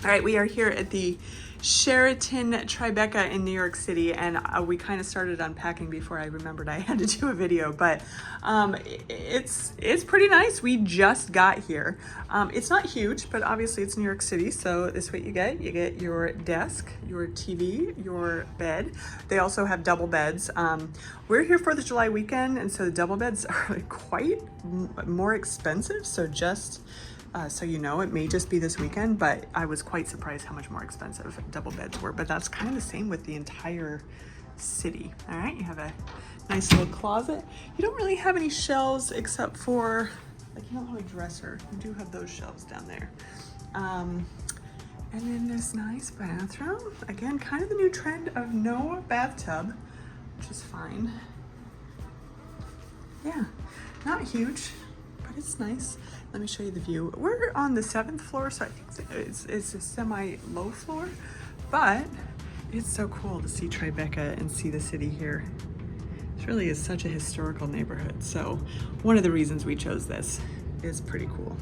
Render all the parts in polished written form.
All right, we are here at the Sheraton Tribeca in New York City, and we kind of started unpacking before I remembered I had to do a video, but it's pretty nice. We just got here. It's not huge, but obviously it's New York City, so this is what you get. You get your desk, your TV, your bed. They also have double beds. We're here for the July weekend, and so the double beds are quite more expensive, so just so you know, it may just be this weekend, but I was quite surprised how much more expensive double beds were. But that's kind of the same with the entire city. All right, you have a nice little closet. You don't really have any shelves except for, like, you don't have a dresser. You do have those shelves down there. And then this nice bathroom. Again, kind of the new trend of no bathtub, which is fine. Yeah, not huge, but it's nice. Let me show you the view. We're on the 7th floor, so I think it's a semi-low floor, but it's so cool to see Tribeca and see the city here. It really is such a historical neighborhood. So one of the reasons we chose this is pretty cool.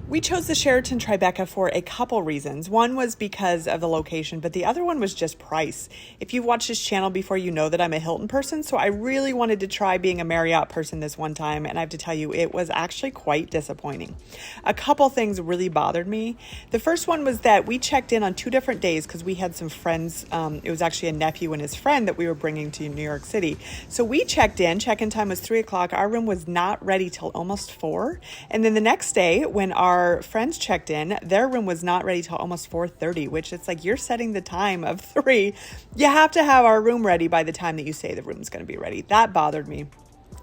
We chose the Sheraton Tribeca for a couple reasons. One was because of the location, but the other one was just price. If you've watched this channel before, you know that I'm a Hilton person, so I really wanted to try being a Marriott person this one time, and I have to tell you, it was actually quite disappointing. A couple things really bothered me. The first one was that we checked in on 2 different days because we had some friends. It was actually a nephew and his friend that we were bringing to New York City. So we checked in. Check-in time was 3 o'clock. Our room was not ready till almost 4. And then the next day, when our friends checked in, their room was not ready till almost 4:30, which it's like, you're setting the time of 3. You have to have our room ready by the time that you say the room's going to be ready. That bothered me.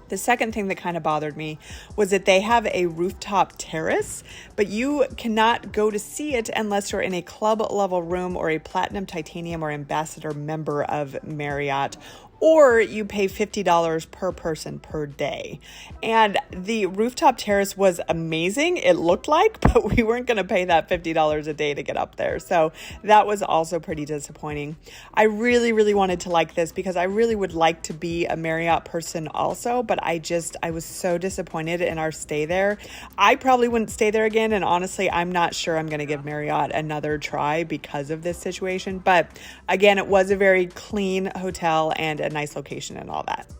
The second thing that kind of bothered me was that they have a rooftop terrace, but you cannot go to see it unless you're in a club level room or a platinum, titanium, or ambassador member of Marriott, or you pay $50 per person per day. And the rooftop terrace was amazing, it looked like, but we weren't going to pay that $50 a day to get up there. So that was also pretty disappointing. I really, really wanted to like this because I really would like to be a Marriott person also, but I was so disappointed in our stay there. I probably wouldn't stay there again, and honestly, I'm not sure I'm going to give Marriott another try because of this situation. But again, it was a very clean hotel and a nice location and all that.